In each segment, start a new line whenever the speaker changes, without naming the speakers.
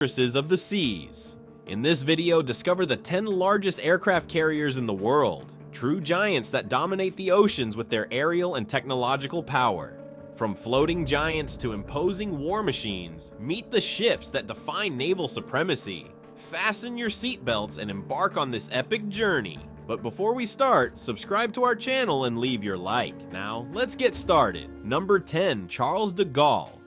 Fortresses of the seas. In this video, discover the 10 largest aircraft carriers in the world, true giants that dominate the oceans with their aerial and technological power. From floating giants to imposing war machines, meet the ships that define naval supremacy. Fasten your seatbelts and embark on this epic journey. But before we start, subscribe to our channel and leave your like. Now, let's get started. Number 10, Charles de Gaulle.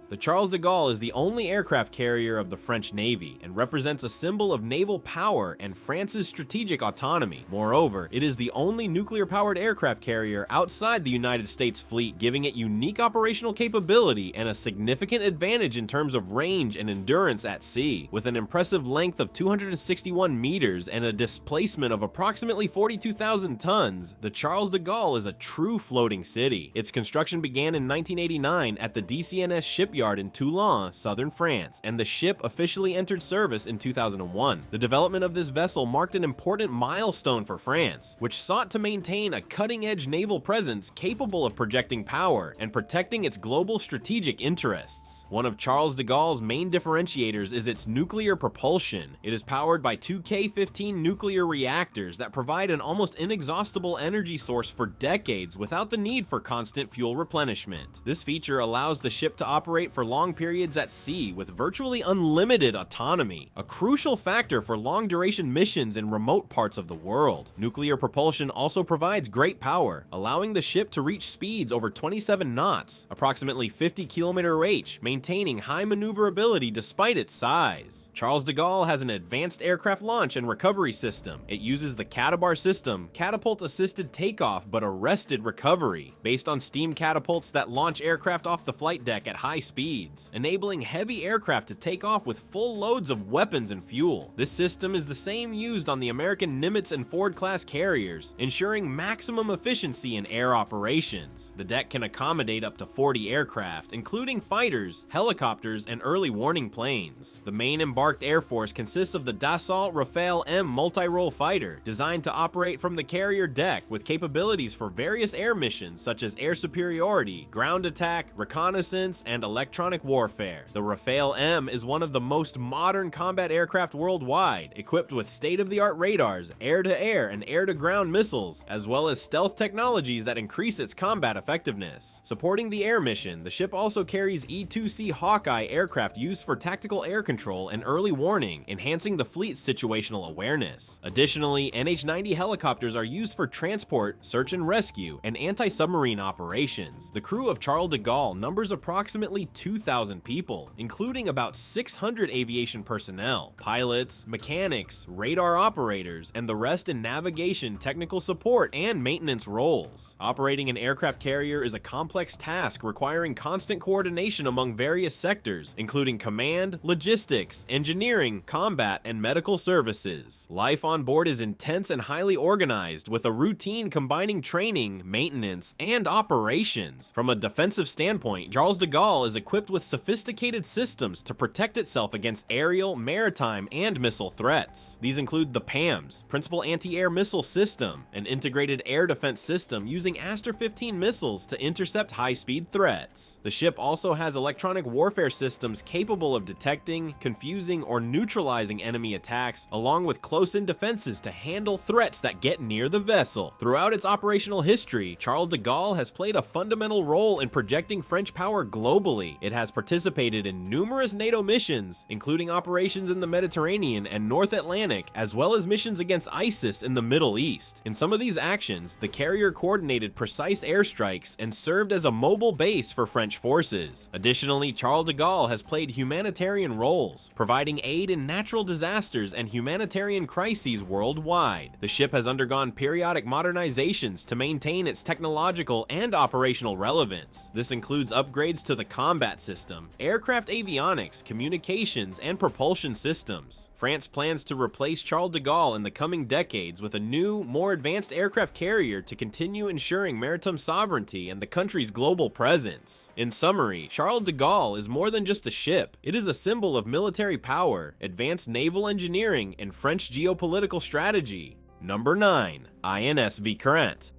The Charles de Gaulle is the only aircraft carrier of the French Navy and represents a symbol of naval power and France's strategic autonomy. Moreover, it is the only nuclear-powered aircraft carrier outside the United States fleet, giving it unique operational capability and a significant advantage in terms of range and endurance at sea. With an impressive length of 261 meters and a displacement of approximately 42,000 tons, the Charles de Gaulle is a true floating city. Its construction began in 1989 at the DCNS shipyard in Toulon, southern France, and the ship officially entered service in 2001. The development of this vessel marked an important milestone for France, which sought to maintain a cutting-edge naval presence capable of projecting power and protecting its global strategic interests. One of Charles de Gaulle's main differentiators is its nuclear propulsion. It is powered by two K-15 nuclear reactors that provide an almost inexhaustible energy source for decades without the need for constant fuel replenishment. This feature allows the ship to operate for long periods at sea with virtually unlimited autonomy, a crucial factor for long-duration missions in remote parts of the world. Nuclear propulsion also provides great power, allowing the ship to reach speeds over 27 knots, approximately 50 km/h, maintaining high maneuverability despite its size. Charles de Gaulle has an advanced aircraft launch and recovery system. It uses the Catabar system, catapult-assisted takeoff but arrested recovery, based on steam catapults that launch aircraft off the flight deck at high speeds, enabling heavy aircraft to take off with full loads of weapons and fuel. This system is the same used on the American Nimitz and Ford-class carriers, ensuring maximum efficiency in air operations. The deck can accommodate up to 40 aircraft, including fighters, helicopters, and early warning planes. The main embarked air force consists of the Dassault Rafale M multi-role fighter, designed to operate from the carrier deck with capabilities for various air missions such as air superiority, ground attack, reconnaissance, and electronic warfare. The Rafale M is one of the most modern combat aircraft worldwide, equipped with state-of-the-art radars, air-to-air and air-to-ground missiles, as well as stealth technologies that increase its combat effectiveness. Supporting the air mission, the ship also carries E-2C Hawkeye aircraft used for tactical air control and early warning, enhancing the fleet's situational awareness. Additionally, NH-90 helicopters are used for transport, search and rescue, and anti-submarine operations. The crew of Charles de Gaulle numbers approximately 2,000 people, including about 600 aviation personnel, pilots, mechanics, radar operators, and the rest in navigation, technical support, and maintenance roles. Operating an aircraft carrier is a complex task requiring constant coordination among various sectors, including command, logistics, engineering, combat, and medical services. Life on board is intense and highly organized, with a routine combining training, maintenance, and operations. From a defensive standpoint, Charles de Gaulle is equipped with sophisticated systems to protect itself against aerial, maritime, and missile threats. These include the PAMS, Principal Anti-Air Missile System, an integrated air defense system using Aster 15 missiles to intercept high-speed threats. The ship also has electronic warfare systems capable of detecting, confusing, or neutralizing enemy attacks, along with close-in defenses to handle threats that get near the vessel. Throughout its operational history, Charles de Gaulle has played a fundamental role in projecting French power globally. It has participated in numerous NATO missions, including operations in the Mediterranean and North Atlantic, as well as missions against ISIS in the Middle East. In some of these actions, the carrier coordinated precise airstrikes and served as a mobile base for French forces. Additionally, Charles de Gaulle has played humanitarian roles, providing aid in natural disasters and humanitarian crises worldwide. The ship has undergone periodic modernizations to maintain its technological and operational relevance. This includes upgrades to the combat system, aircraft avionics, communications, and propulsion systems. France plans to replace Charles de Gaulle in the coming decades with a new, more advanced aircraft carrier to continue ensuring maritime sovereignty and the country's global presence. In summary, Charles de Gaulle is more than just a ship. It is a symbol of military power, advanced naval engineering, and French geopolitical strategy. Number 9. INS Vikrant.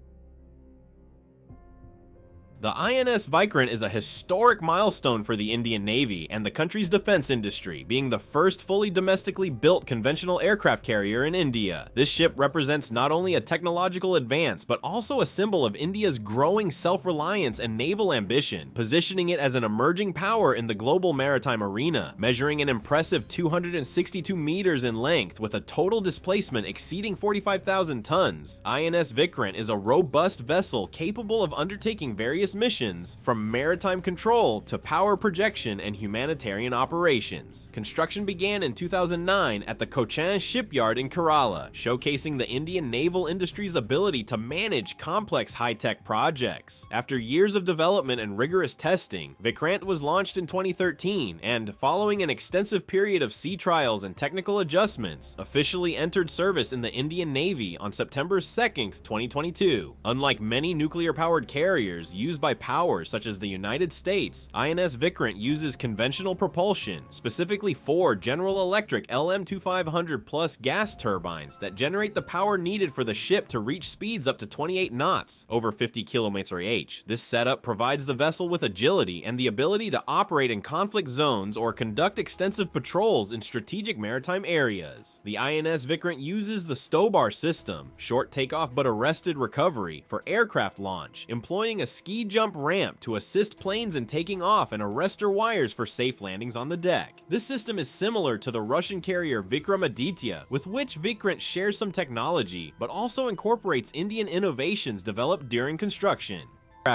The INS Vikrant is a historic milestone for the Indian Navy and the country's defense industry, being the first fully domestically built conventional aircraft carrier in India. This ship represents not only a technological advance, but also a symbol of India's growing self-reliance and naval ambition, positioning it as an emerging power in the global maritime arena. Measuring an impressive 262 meters in length with a total displacement exceeding 45,000 tons, INS Vikrant is a robust vessel capable of undertaking various missions, from maritime control to power projection and humanitarian operations. Construction began in 2009 at the Cochin shipyard in Kerala, showcasing the Indian naval industry's ability to manage complex high-tech projects. After years of development and rigorous testing, Vikrant was launched in 2013 and, following an extensive period of sea trials and technical adjustments, officially entered service in the Indian Navy on September 2nd, 2022. Unlike many nuclear-powered carriers used by powers such as the United States, INS Vikrant uses conventional propulsion, specifically 4 General Electric LM2500 plus gas turbines that generate the power needed for the ship to reach speeds up to 28 knots, over 50 km/h. This setup provides the vessel with agility and the ability to operate in conflict zones or conduct extensive patrols in strategic maritime areas. The INS Vikrant uses the Stobar system, short takeoff but arrested recovery, for aircraft launch, employing a ski jump ramp to assist planes in taking off and arrestor wires for safe landings on the deck. This system is similar to the Russian carrier Vikramaditya, with which Vikrant shares some technology, but also incorporates Indian innovations developed during construction.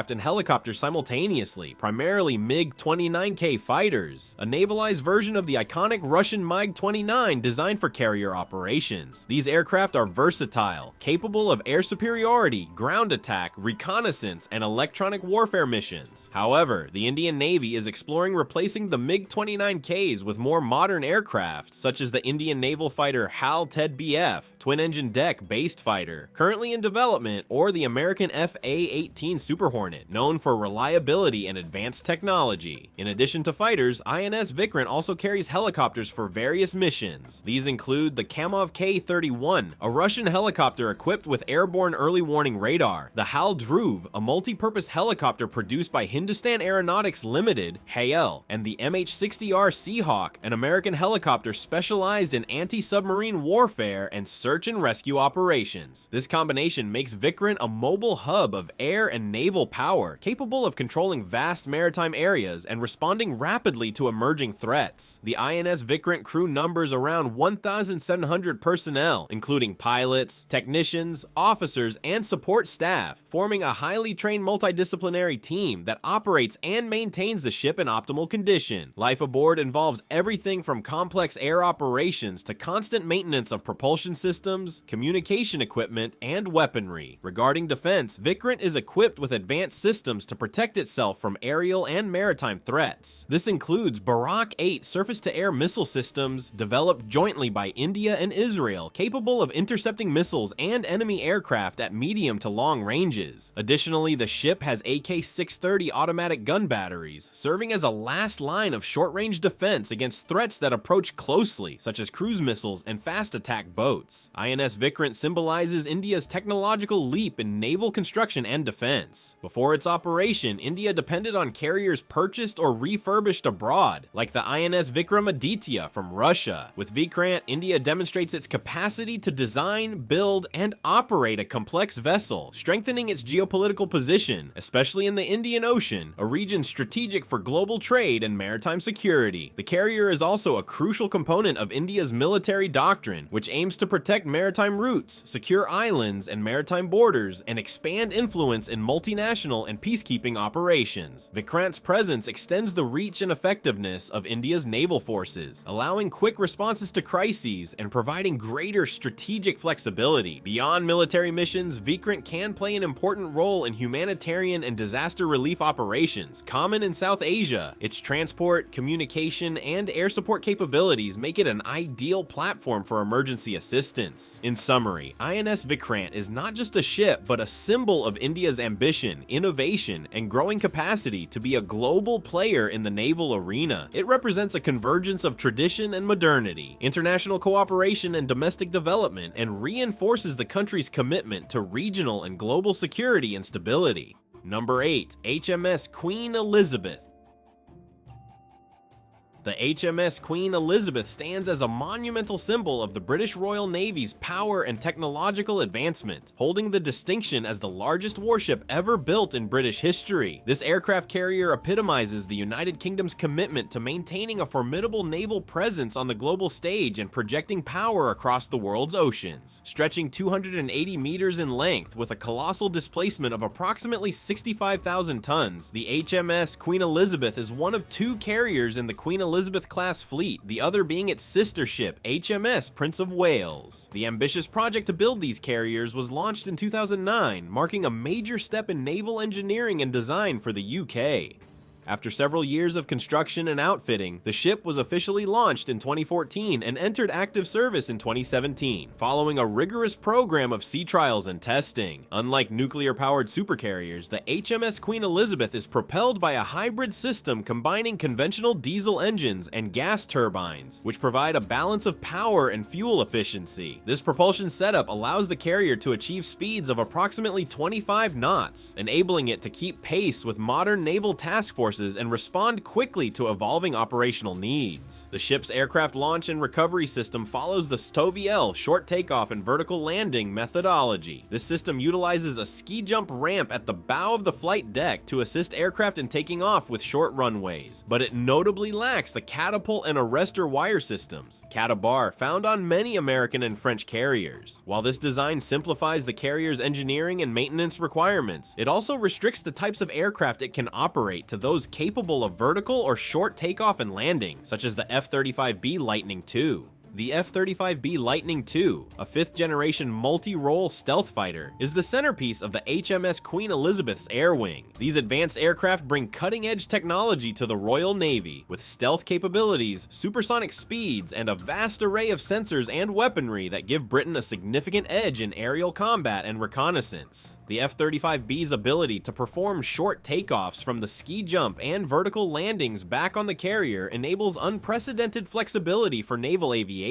And helicopters simultaneously, primarily MiG-29K fighters, a navalized version of the iconic Russian MiG-29 designed for carrier operations. These aircraft are versatile, capable of air superiority, ground attack, reconnaissance, and electronic warfare missions. However, the Indian Navy is exploring replacing the MiG-29Ks with more modern aircraft, such as the Indian naval fighter HAL-TED-BF, twin-engine deck-based fighter, currently in development, or the American FA-18 Super Hornet, known for reliability and advanced technology. In addition to fighters, INS Vikrant also carries helicopters for various missions. These include the Kamov K-31, a Russian helicopter equipped with airborne early warning radar, the HAL Dhruv, a multi-purpose helicopter produced by Hindustan Aeronautics Limited, HAL, and the MH-60R Seahawk, an American helicopter specialized in anti-submarine warfare and search and rescue operations. This combination makes Vikrant a mobile hub of air and naval power, capable of controlling vast maritime areas and responding rapidly to emerging threats. The INS Vikrant crew numbers around 1,700 personnel, including pilots, technicians, officers, and support staff, forming a highly trained multidisciplinary team that operates and maintains the ship in optimal condition. Life aboard involves everything from complex air operations to constant maintenance of propulsion systems, communication equipment, and weaponry. Regarding defense, Vikrant is equipped with advanced systems to protect itself from aerial and maritime threats. This includes Barak 8 surface-to-air missile systems developed jointly by India and Israel, capable of intercepting missiles and enemy aircraft at medium to long ranges. Additionally, the ship has AK-630 automatic gun batteries, serving as a last line of short-range defense against threats that approach closely, such as cruise missiles and fast-attack boats. INS Vikrant symbolizes India's technological leap in naval construction and defense. Before its operation, India depended on carriers purchased or refurbished abroad, like the INS Vikramaditya from Russia. With Vikrant, India demonstrates its capacity to design, build, and operate a complex vessel, strengthening its geopolitical position, especially in the Indian Ocean, a region strategic for global trade and maritime security. The carrier is also a crucial component of India's military doctrine, which aims to protect maritime routes, secure islands and maritime borders, and expand influence in multinational and peacekeeping operations. Vikrant's presence extends the reach and effectiveness of India's naval forces, allowing quick responses to crises and providing greater strategic flexibility. Beyond military missions, Vikrant can play an important role in humanitarian and disaster relief operations, common in South Asia. Its transport, communication, and air support capabilities make it an ideal platform for emergency assistance. In summary, INS Vikrant is not just a ship, but a symbol of India's ambition, innovation, and growing capacity to be a global player in the naval arena. It represents a convergence of tradition and modernity, international cooperation and domestic development, and reinforces the country's commitment to regional and global security and stability. Number 8. HMS Queen Elizabeth. The HMS Queen Elizabeth stands as a monumental symbol of the British Royal Navy's power and technological advancement, holding the distinction as the largest warship ever built in British history. This aircraft carrier epitomizes the United Kingdom's commitment to maintaining a formidable naval presence on the global stage and projecting power across the world's oceans. Stretching 280 meters in length with a colossal displacement of approximately 65,000 tons, the HMS Queen Elizabeth is one of 2 carriers in the Queen Elizabeth-class fleet, the other being its sister ship, HMS Prince of Wales. The ambitious project to build these carriers was launched in 2009, marking a major step in naval engineering and design for the UK. After several years of construction and outfitting, the ship was officially launched in 2014 and entered active service in 2017, following a rigorous program of sea trials and testing. Unlike nuclear-powered supercarriers, the HMS Queen Elizabeth is propelled by a hybrid system combining conventional diesel engines and gas turbines, which provide a balance of power and fuel efficiency. This propulsion setup allows the carrier to achieve speeds of approximately 25 knots, enabling it to keep pace with modern naval task forces and respond quickly to evolving operational needs. The ship's aircraft launch and recovery system follows the STOVL short takeoff and vertical landing methodology. This system utilizes a ski jump ramp at the bow of the flight deck to assist aircraft in taking off with short runways, but it notably lacks the catapult and arrestor wire systems, catabar, found on many American and French carriers. While this design simplifies the carrier's engineering and maintenance requirements, it also restricts the types of aircraft it can operate to those capable of vertical or short takeoff and landing, such as the F-35B Lightning II. The F-35B Lightning II, a 5th-generation multi-role stealth fighter, is the centerpiece of the HMS Queen Elizabeth's air wing. These advanced aircraft bring cutting-edge technology to the Royal Navy, with stealth capabilities, supersonic speeds, and a vast array of sensors and weaponry that give Britain a significant edge in aerial combat and reconnaissance. The F-35B's ability to perform short takeoffs from the ski jump and vertical landings back on the carrier enables unprecedented flexibility for naval aviation.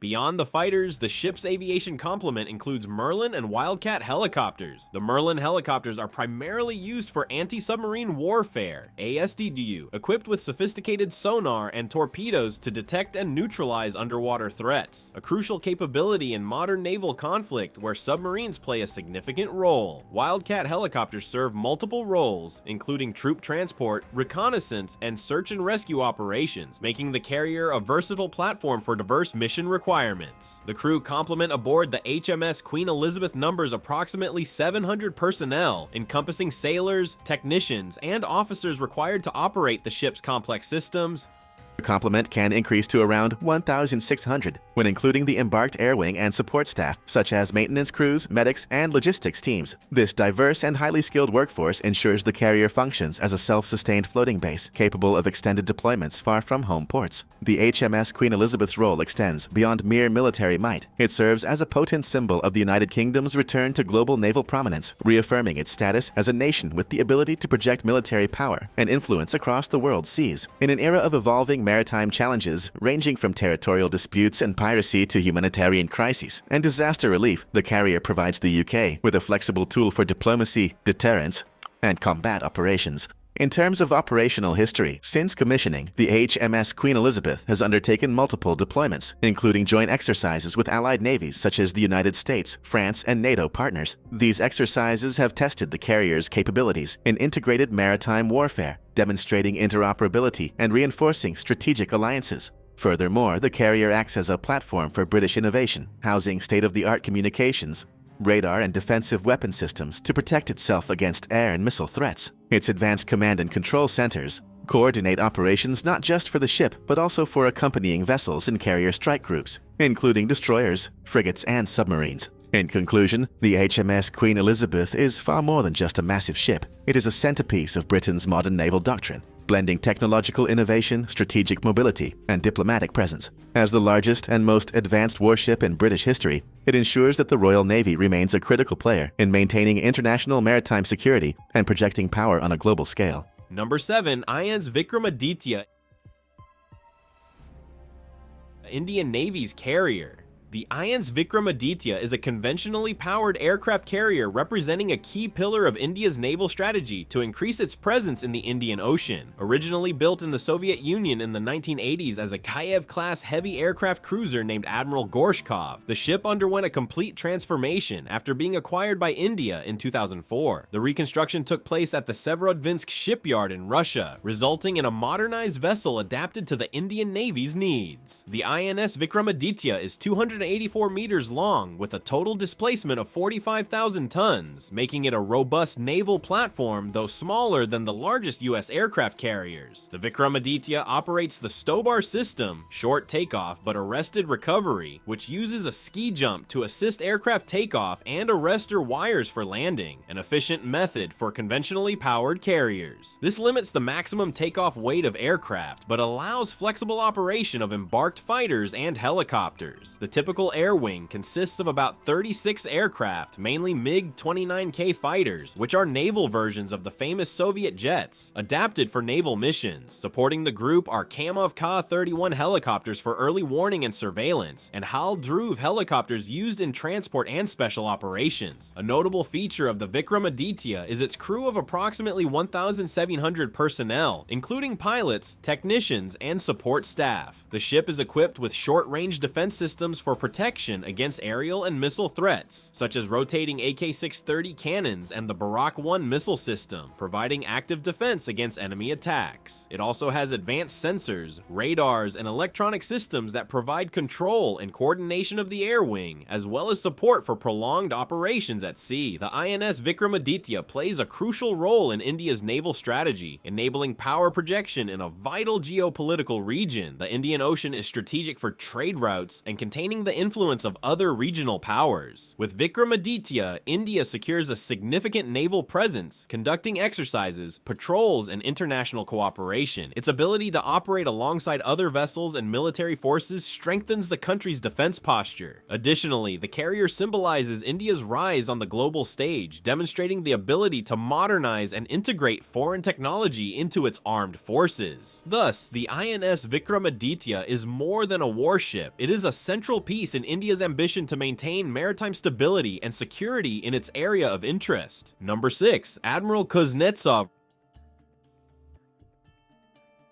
Beyond the fighters, the ship's aviation complement includes Merlin and Wildcat helicopters. The Merlin helicopters are primarily used for anti-submarine warfare, ASDU, equipped with sophisticated sonar and torpedoes to detect and neutralize underwater threats, a crucial capability in modern naval conflict where submarines play a significant role. Wildcat helicopters serve multiple roles, including troop transport, reconnaissance, and search and rescue operations, making the carrier a versatile platform for diverse mission requirements. The crew complement aboard the HMS Queen Elizabeth numbers approximately 700 personnel, encompassing sailors, technicians, and officers required to operate the ship's complex systems.
The complement can increase to around 1,600 when including the embarked air wing and support staff, such as maintenance crews, medics, and logistics teams. This diverse and highly skilled workforce ensures the carrier functions as a self-sustained floating base, capable of extended deployments far from home ports. The HMS Queen Elizabeth's role extends beyond mere military might. It serves as a potent symbol of the United Kingdom's return to global naval prominence, reaffirming its status as a nation with the ability to project military power and influence across the world's seas. In an era of evolving maritime challenges, ranging from territorial disputes and piracy to humanitarian crises and disaster relief, the carrier provides the UK with a flexible tool for diplomacy, deterrence, and combat operations. In terms of operational history, since commissioning, the HMS Queen Elizabeth has undertaken multiple deployments, including joint exercises with allied navies such as the United States, France, and NATO partners. These exercises have tested the carrier's capabilities in integrated maritime warfare, demonstrating interoperability and reinforcing strategic alliances. Furthermore, the carrier acts as a platform for British innovation, housing state-of-the-art communications, radar, and defensive weapon systems to protect itself against air and missile threats. Its advanced command and control centers coordinate operations not just for the ship, but also for accompanying vessels and carrier strike groups, including destroyers, frigates, and submarines. In conclusion, the HMS Queen Elizabeth is far more than just a massive ship. It is a centerpiece of Britain's modern naval doctrine, blending technological innovation, strategic mobility, and diplomatic presence. As the largest and most advanced warship in British history, it ensures that the Royal Navy remains a critical player in maintaining international maritime security and projecting power on a global scale.
Number 7. INS Vikramaditya, Indian Navy's carrier. The INS Vikramaditya is a conventionally powered aircraft carrier representing a key pillar of India's naval strategy to increase its presence in the Indian Ocean. Originally built in the Soviet Union in the 1980s as a Kiev-class heavy aircraft cruiser named Admiral Gorshkov, the ship underwent a complete transformation after being acquired by India in 2004. The reconstruction took place at the Severodvinsk shipyard in Russia, resulting in a modernized vessel adapted to the Indian Navy's needs. The INS Vikramaditya is 284 meters long with a total displacement of 45,000 tons, making it a robust naval platform, though smaller than the largest US aircraft carriers. The Vikramaditya operates the Stobar system, short takeoff but arrested recovery, which uses a ski jump to assist aircraft takeoff and arrestor wires for landing, an efficient method for conventionally powered carriers. This limits the maximum takeoff weight of aircraft, but allows flexible operation of embarked fighters and helicopters. The typical air wing consists of about 36 aircraft, mainly MiG-29K fighters, which are naval versions of the famous Soviet jets, adapted for naval missions. Supporting the group are Kamov Ka-31 helicopters for early warning and surveillance, and Hal-Druv helicopters used in transport and special operations. A notable feature of the Vikramaditya is its crew of approximately 1,700 personnel, including pilots, technicians, and support staff. The ship is equipped with short-range defense systems for protection against aerial and missile threats, such as rotating AK-630 cannons and the Barak 1 missile system, providing active defense against enemy attacks. It also has advanced sensors, radars, and electronic systems that provide control and coordination of the air wing, as well as support for prolonged operations at sea. The INS Vikramaditya plays a crucial role in India's naval strategy, enabling power projection in a vital geopolitical region. The Indian Ocean is strategic for trade routes and containing the influence of other regional powers. With Vikramaditya, India secures a significant naval presence, conducting exercises, patrols, and international cooperation. Its ability to operate alongside other vessels and military forces strengthens the country's defense posture. Additionally, the carrier symbolizes India's rise on the global stage, demonstrating the ability to modernize and integrate foreign technology into its armed forces. Thus, the INS Vikramaditya is more than a warship. It is a central piece in India's ambition to maintain maritime stability and security in its area of interest. Number 6. Admiral Kuznetsov,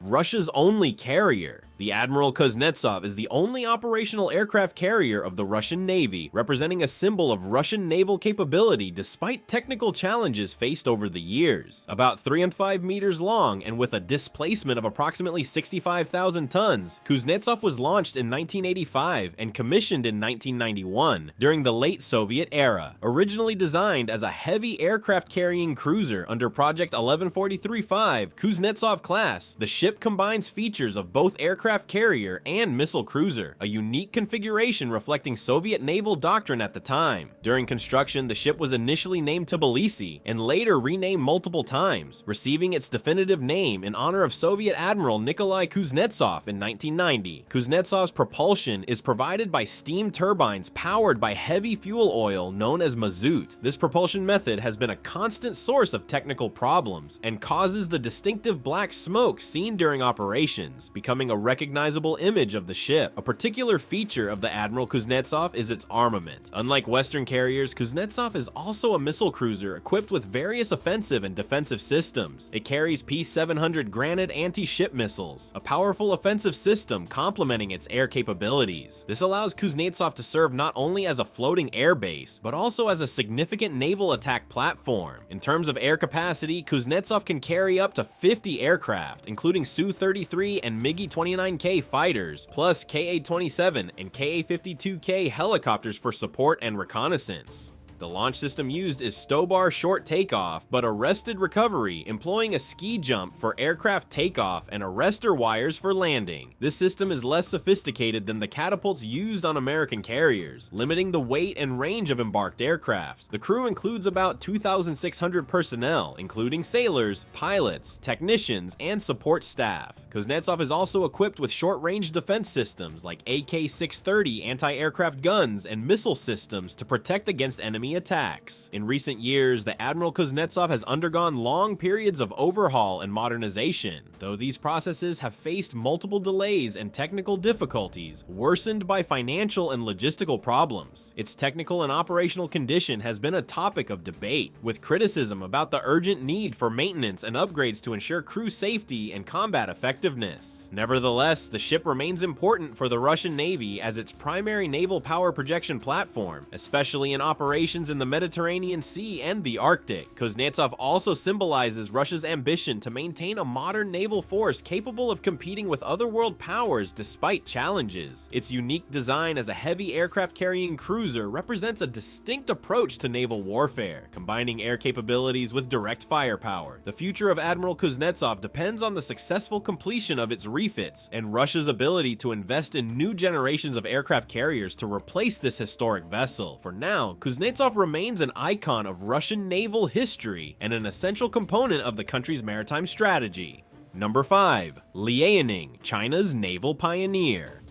Russia's only carrier. The Admiral Kuznetsov is the only operational aircraft carrier of the Russian Navy, representing a symbol of Russian naval capability despite technical challenges faced over the years. About 3.5 meters long and with a displacement of approximately 65,000 tons, Kuznetsov was launched in 1985 and commissioned in 1991 during the late Soviet era. Originally designed as a heavy aircraft carrying cruiser under Project 1143-5 Kuznetsov class, the ship combines features of both aircraft carrier and missile cruiser, a unique configuration reflecting Soviet naval doctrine at the time. During construction, the ship was initially named Tbilisi and later renamed multiple times, receiving its definitive name in honor of Soviet Admiral Nikolai Kuznetsov in 1990. Kuznetsov's propulsion is provided by steam turbines powered by heavy fuel oil known as mazout. This propulsion method has been a constant source of technical problems and causes the distinctive black smoke seen during operations, becoming a recognizable image of the ship. A particular feature of the Admiral Kuznetsov is its armament. Unlike Western carriers, Kuznetsov is also a missile cruiser equipped with various offensive and defensive systems. It carries P-700 Granite anti-ship missiles, a powerful offensive system complementing its air capabilities. This allows Kuznetsov to serve not only as a floating air base, but also as a significant naval attack platform. In terms of air capacity, Kuznetsov can carry up to 50 aircraft, including Su-33 and MiG-29K fighters, plus Ka-27 and Ka-52K helicopters for support and reconnaissance. The launch system used is Stobar short takeoff, but arrested recovery, employing a ski jump for aircraft takeoff and arrestor wires for landing. This system is less sophisticated than the catapults used on American carriers, limiting the weight and range of embarked aircraft. The crew includes about 2,600 personnel, including sailors, pilots, technicians, and support staff. Kuznetsov is also equipped with short-range defense systems like AK-630 anti-aircraft guns and missile systems to protect against enemy enemy attacks. In recent years, the Admiral Kuznetsov has undergone long periods of overhaul and modernization, though these processes have faced multiple delays and technical difficulties, worsened by financial and logistical problems. Its technical and operational condition has been a topic of debate, with criticism about the urgent need for maintenance and upgrades to ensure crew safety and combat effectiveness. Nevertheless, the ship remains important for the Russian Navy as its primary naval power projection platform, especially in operations in the Mediterranean Sea and the Arctic. Kuznetsov also symbolizes Russia's ambition to maintain a modern naval force capable of competing with other world powers despite challenges. Its unique design as a heavy aircraft-carrying cruiser represents a distinct approach to naval warfare, combining air capabilities with direct firepower. The future of Admiral Kuznetsov depends on the successful completion of its refits and Russia's ability to invest in new generations of aircraft carriers to replace this historic vessel. For now, Kuznetsov remains an icon of Russian naval history and an essential component of the country's maritime strategy. Number 5. Liaoning, China's naval pioneer.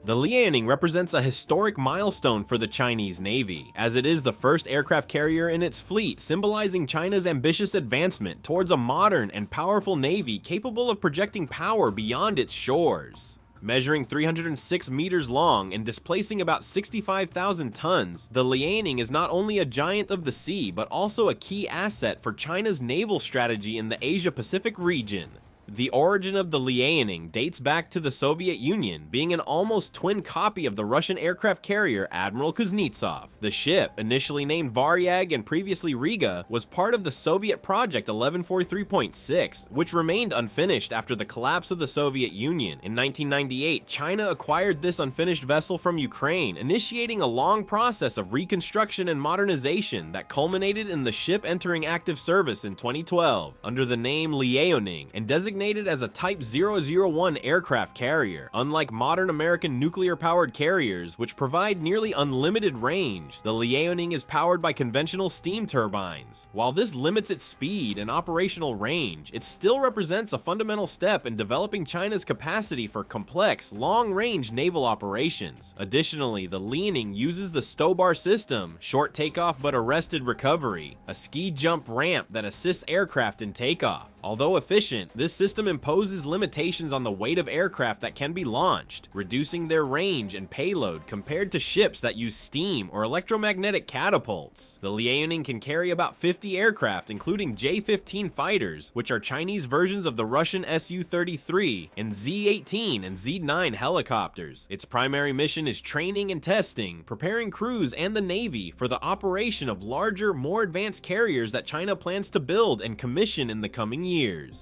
The Liaoning represents a historic milestone for the Chinese Navy, as it is the first aircraft carrier in its fleet, symbolizing China's ambitious advancement towards a modern and powerful navy capable of projecting power beyond its shores. Measuring 306 meters long and displacing about 65,000 tons, the Liaoning is not only a giant of the sea, but also a key asset for China's naval strategy in the Asia-Pacific region. The origin of the Liaoning dates back to the Soviet Union, being an almost twin copy of the Russian aircraft carrier Admiral Kuznetsov. The ship, initially named Varyag and previously Riga, was part of the Soviet Project 1143.6, which remained unfinished after the collapse of the Soviet Union. In 1998, China acquired this unfinished vessel from Ukraine, initiating a long process of reconstruction and modernization that culminated in the ship entering active service in 2012, under the name Liaoning, and designated as a Type 001 aircraft carrier. Unlike modern American nuclear-powered carriers, which provide nearly unlimited range, the Liaoning is powered by conventional steam turbines. While this limits its speed and operational range, it still represents a fundamental step in developing China's capacity for complex, long-range naval operations. Additionally, the Liaoning uses the stow-bar system, short takeoff but arrested recovery, a ski jump ramp that assists aircraft in takeoff. Although efficient, this system imposes limitations on the weight of aircraft that can be launched, reducing their range and payload compared to ships that use steam or electromagnetic catapults. The Liaoning can carry about 50 aircraft, including J-15 fighters, which are Chinese versions of the Russian Su-33, and Z-18 and Z-9 helicopters. Its primary mission is training and testing, preparing crews and the Navy for the operation of larger, more advanced carriers that China plans to build and commission in the coming years.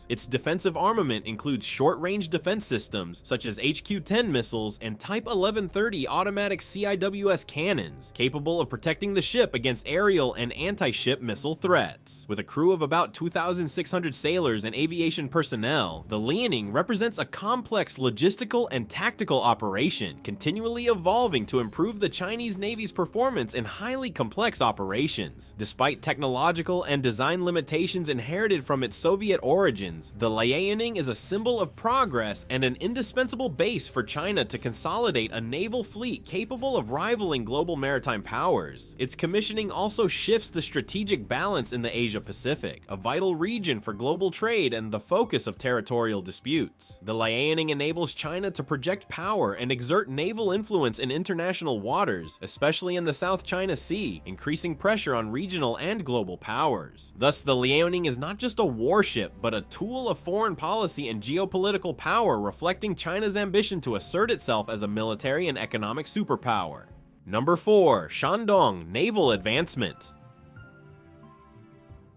Its defensive armament includes short-range defense systems such as HQ-10 missiles and Type 1130 automatic CIWS cannons, capable of protecting the ship against aerial and anti-ship missile threats. With a crew of about 2,600 sailors and aviation personnel, the Liaoning represents a complex logistical and tactical operation, continually evolving to improve the Chinese Navy's performance in highly complex operations. Despite technological and design limitations inherited from its Soviet origins, the Liaoning is a symbol of progress and an indispensable base for China to consolidate a naval fleet capable of rivaling global maritime powers. Its commissioning also shifts the strategic balance in the Asia-Pacific, a vital region for global trade and the focus of territorial disputes. The Liaoning enables China to project power and exert naval influence in international waters, especially in the South China Sea, increasing pressure on regional and global powers. Thus, the Liaoning is not just a warship, but a tool of foreign policy and geopolitical power, reflecting China's ambition to assert itself as a military and economic superpower. Number 4. Shandong, naval advancement.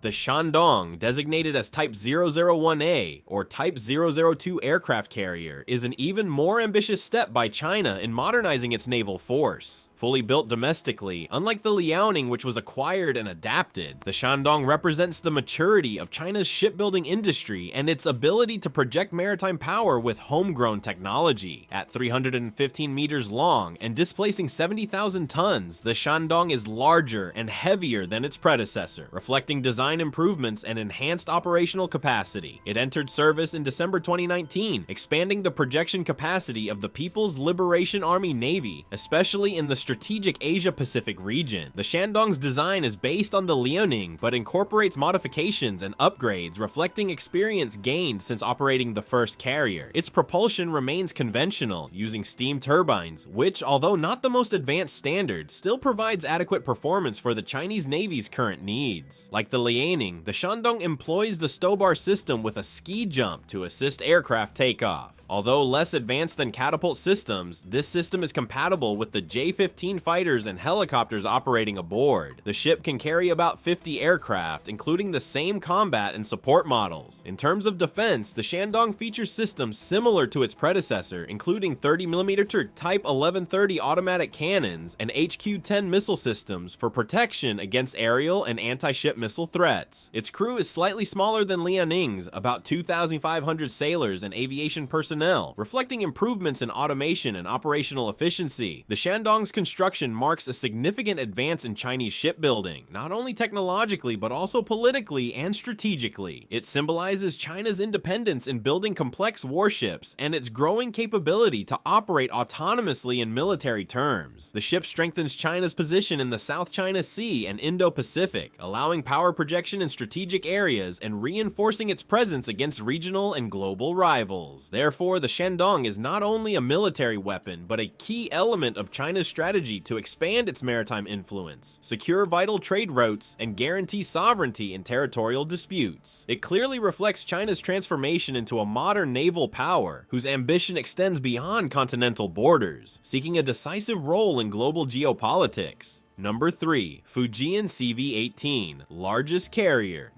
The Shandong, designated as Type 001A or Type 002 aircraft carrier, is an even more ambitious step by China in modernizing its naval force. Fully built domestically, unlike the Liaoning, which was acquired and adapted, the Shandong represents the maturity of China's shipbuilding industry and its ability to project maritime power with homegrown technology. At 315 meters long and displacing 70,000 tons, the Shandong is larger and heavier than its predecessor, reflecting design design improvements, and enhanced operational capacity. It entered service in December 2019, expanding the projection capacity of the People's Liberation Army Navy, especially in the strategic Asia-Pacific region. The Shandong's design is based on the Liaoning, but incorporates modifications and upgrades reflecting experience gained since operating the first carrier. Its propulsion remains conventional, using steam turbines, which, although not the most advanced standard, still provides adequate performance for the Chinese Navy's current needs. Like the Liaoning, the Shandong employs the Stobar system with a ski jump to assist aircraft takeoff. Although less advanced than catapult systems, this system is compatible with the J-15 fighters and helicopters operating aboard. The ship can carry about 50 aircraft, including the same combat and support models. In terms of defense, the Shandong features systems similar to its predecessor, including 30mm Type 1130 automatic cannons and HQ-10 missile systems for protection against aerial and anti-ship missile threats. Its crew is slightly smaller than Liaoning's, about 2,500 sailors and aviation personnel, reflecting improvements in automation and operational efficiency. The Shandong's construction marks a significant advance in Chinese shipbuilding, not only technologically but also politically and strategically. It symbolizes China's independence in building complex warships and its growing capability to operate autonomously in military terms. The ship strengthens China's position in the South China Sea and Indo-Pacific, allowing power projection in strategic areas and reinforcing its presence against regional and global rivals. Therefore, the Shandong is not only a military weapon, but a key element of China's strategy to expand its maritime influence, secure vital trade routes, and guarantee sovereignty in territorial disputes. It clearly reflects China's transformation into a modern naval power, whose ambition extends beyond continental borders, seeking a decisive role in global geopolitics. Number 3. Fujian CV-18, largest carrier.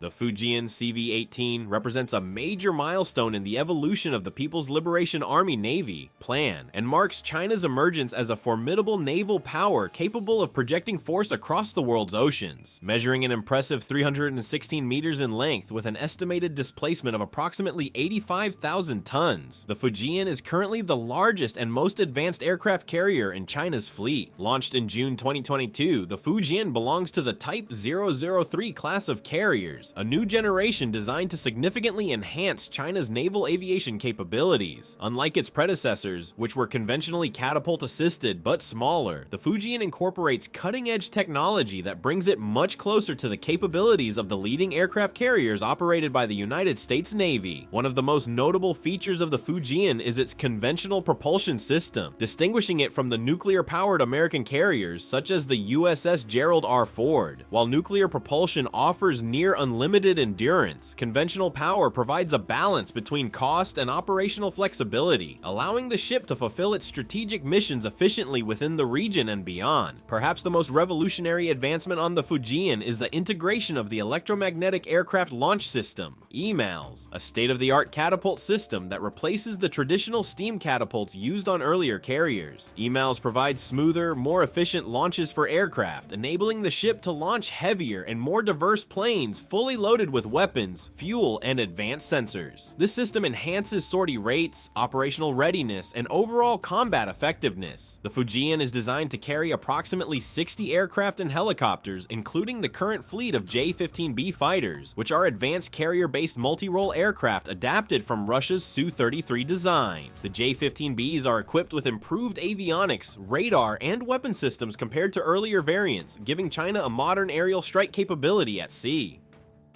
The Fujian CV-18 represents a major milestone in the evolution of the People's Liberation Army Navy plan and marks China's emergence as a formidable naval power capable of projecting force across the world's oceans. Measuring an impressive 316 meters in length with an estimated displacement of approximately 85,000 tons, the Fujian is currently the largest and most advanced aircraft carrier in China's fleet. Launched in June 2022, the Fujian belongs to the Type 003 class of carriers, a new generation designed to significantly enhance China's naval aviation capabilities. Unlike its predecessors, which were conventionally catapult-assisted but smaller, the Fujian incorporates cutting-edge technology that brings it much closer to the capabilities of the leading aircraft carriers operated by the United States Navy. One of the most notable features of the Fujian is its conventional propulsion system, distinguishing it from the nuclear-powered American carriers such as the USS Gerald R. Ford. While nuclear propulsion offers near unlimited endurance, conventional power provides a balance between cost and operational flexibility, allowing the ship to fulfill its strategic missions efficiently within the region and beyond. Perhaps the most revolutionary advancement on the Fujian is the integration of the electromagnetic aircraft launch system, EMALS, a state-of-the-art catapult system that replaces the traditional steam catapults used on earlier carriers. EMALS provides smoother, more efficient launches for aircraft, enabling the ship to launch heavier and more diverse planes fully loaded with weapons, fuel, and advanced sensors. This system enhances sortie rates, operational readiness, and overall combat effectiveness. The Fujian is designed to carry approximately 60 aircraft and helicopters, including the current fleet of J-15B fighters, which are advanced carrier-based multi-role aircraft adapted from Russia's Su-33 design. The J-15Bs are equipped with improved avionics, radar, and weapon systems compared to earlier variants, giving China a modern aerial strike capability at sea.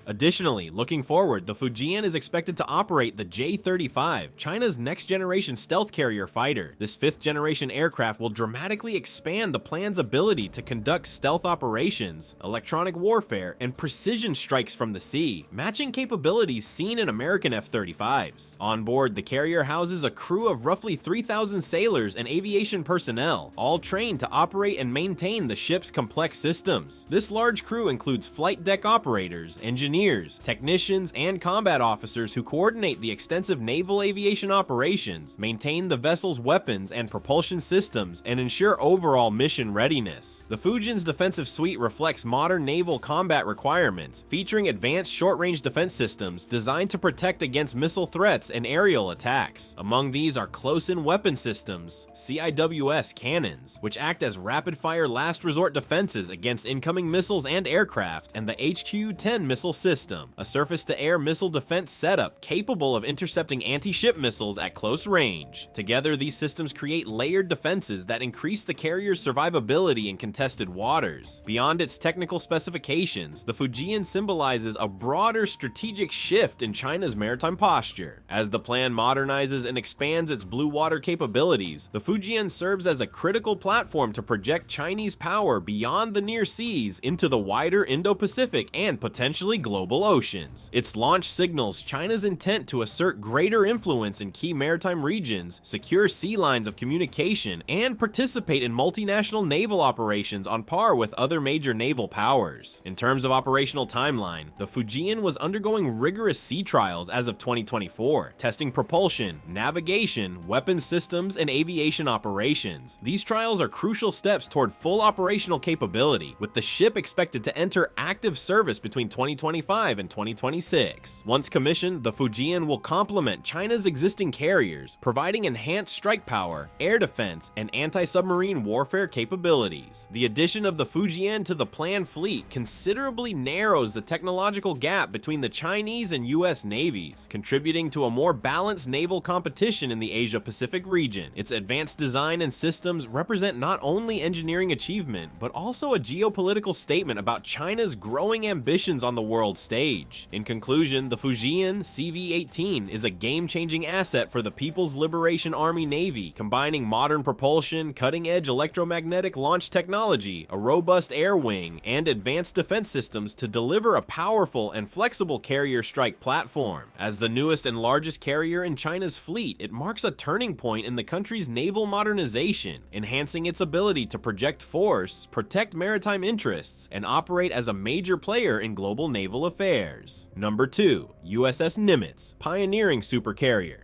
Additionally, looking forward, the Fujian is expected to operate the J-35, China's next-generation stealth carrier fighter. This fifth-generation aircraft will dramatically expand the plan's ability to conduct stealth operations, electronic warfare, and precision strikes from the sea, matching capabilities seen in American F-35s. On board, the carrier houses a crew of roughly 3,000 sailors and aviation personnel, all trained to operate and maintain the ship's complex systems. This large crew includes flight deck operators, engineers, engineers, technicians, and combat officers who coordinate the extensive naval aviation operations, maintain the vessel's weapons and propulsion systems, and ensure overall mission readiness. The Fujian's defensive suite reflects modern naval combat requirements, featuring advanced short-range defense systems designed to protect against missile threats and aerial attacks. Among these are close-in weapon systems, CIWS cannons, which act as rapid-fire last-resort defenses against incoming missiles and aircraft, and the HQ-10 missile system, a surface-to-air missile defense setup capable of intercepting anti-ship missiles at close range. Together, these systems create layered defenses that increase the carrier's survivability in contested waters. Beyond its technical specifications, the Fujian symbolizes a broader strategic shift in China's maritime posture. As the plan modernizes and expands its blue water capabilities, the Fujian serves as a critical platform to project Chinese power beyond the near seas into the wider Indo-Pacific and potentially global oceans. Its launch signals China's intent to assert greater influence in key maritime regions, secure sea lines of communication, and participate in multinational naval operations on par with other major naval powers. In terms of operational timeline, the Fujian was undergoing rigorous sea trials as of 2024, testing propulsion, navigation, weapons systems, and aviation operations. These trials are crucial steps toward full operational capability, with the ship expected to enter active service between 2025 and 2026. Once commissioned, the Fujian will complement China's existing carriers, providing enhanced strike power, air defense, and anti-submarine warfare capabilities. The addition of the Fujian to the planned fleet considerably narrows the technological gap between the Chinese and US navies, contributing to a more balanced naval competition in the Asia-Pacific region. Its advanced design and systems represent not only engineering achievement, but also a geopolitical statement about China's growing ambitions on the world stage. In conclusion, the Fujian CV-18 is a game-changing asset for the People's Liberation Army Navy, combining modern propulsion, cutting-edge electromagnetic launch technology, a robust air wing, and advanced defense systems to deliver a powerful and flexible carrier strike platform. As the newest and largest carrier in China's fleet, it marks a turning point in the country's naval modernization, enhancing its ability to project force, protect maritime interests, and operate as a major player in global naval affairs. Number 2. USS Nimitz, pioneering supercarrier.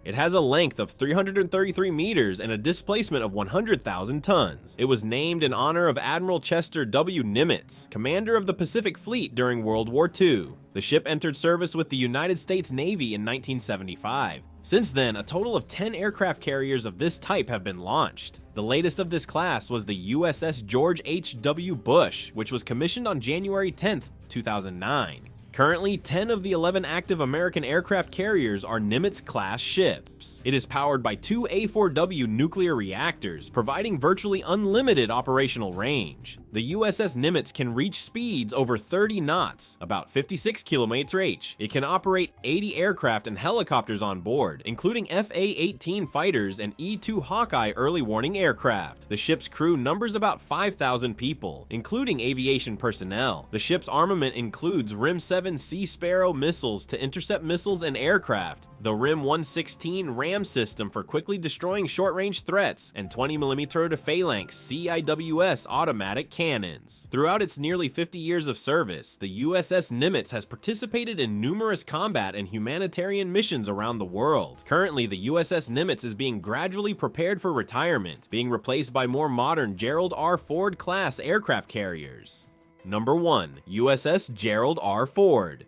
It has a length of 333 meters and a displacement of 100,000 tons. It was named in honor of Admiral Chester W. Nimitz, commander of the Pacific Fleet during World War II. The ship entered service with the United States Navy in 1975. Since then, a total of 10 aircraft carriers of this type have been launched. The latest of this class was the USS George H.W. Bush, which was commissioned on January 10, 2009. Currently, 10 of the 11 active American aircraft carriers are Nimitz-class ships. It is powered by 2 A4W nuclear reactors, providing virtually unlimited operational range. The USS Nimitz can reach speeds over 30 knots, about 56 km/h. It can operate 80 aircraft and helicopters on board, including FA-18 fighters and E-2 Hawkeye early warning aircraft. The ship's crew numbers about 5,000 people, including aviation personnel. The ship's armament includes RIM-7 Sea Sparrow missiles to intercept missiles and aircraft, the RIM-116 RAM system for quickly destroying short-range threats, and 20mm to-phalanx CIWS automatic cannons. Throughout its nearly 50 years of service, the USS Nimitz has participated in numerous combat and humanitarian missions around the world. Currently, the USS Nimitz is being gradually prepared for retirement, being replaced by more modern Gerald R. Ford class aircraft carriers. Number 1. USS Gerald R. Ford.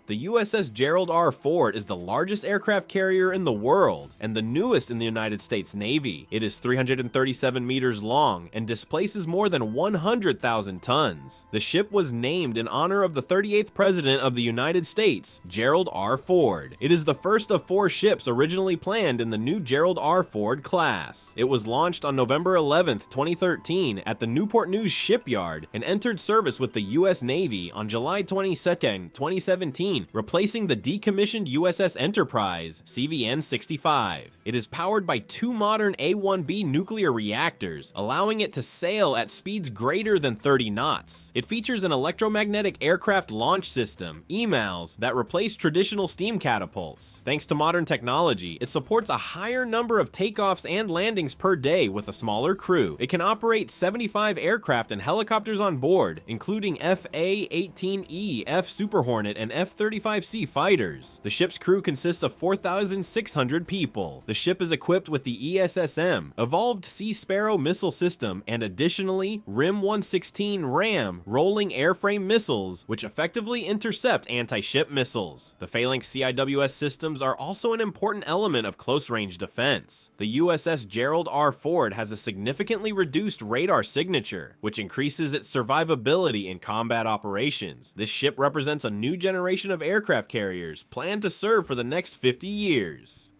The USS Gerald R. Ford is the largest aircraft carrier in the world and the newest in the United States Navy. It is 337 meters long and displaces more than 100,000 tons. The ship was named in honor of the 38th President of the United States, Gerald R. Ford. It is the first of 4 ships originally planned in the new Gerald R. Ford class. It was launched on November 11, 2013 at the Newport News shipyard and entered service with the U.S. Navy on July 22, 2017 2016, replacing the decommissioned USS Enterprise, CVN-65. It is powered by 2 modern A-1B nuclear reactors, allowing it to sail at speeds greater than 30 knots. It features an electromagnetic aircraft launch system, EMALS, that replace traditional steam catapults. Thanks to modern technology, it supports a higher number of takeoffs and landings per day with a smaller crew. It can operate 75 aircraft and helicopters on board, including FA-18E, F Super Hornet, and F-35C fighters. The ship's crew consists of 4,600 people. The ship is equipped with the ESSM, Evolved Sea Sparrow missile system, and additionally, RIM-116 RAM rolling airframe missiles, which effectively intercept anti-ship missiles. The Phalanx CIWS systems are also an important element of close-range defense. The USS Gerald R. Ford has a significantly reduced radar signature, which increases its survivability in combat operations. This ship represents a new generation of aircraft carriers planned to serve for the next 50 years.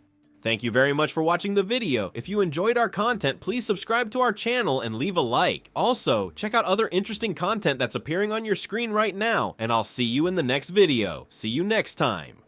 Thank you very much for watching the video. If you enjoyed our content, please subscribe to our channel and leave a like. Also, check out other interesting content that's appearing on your screen right now, and I'll see you in the next video. See you next time.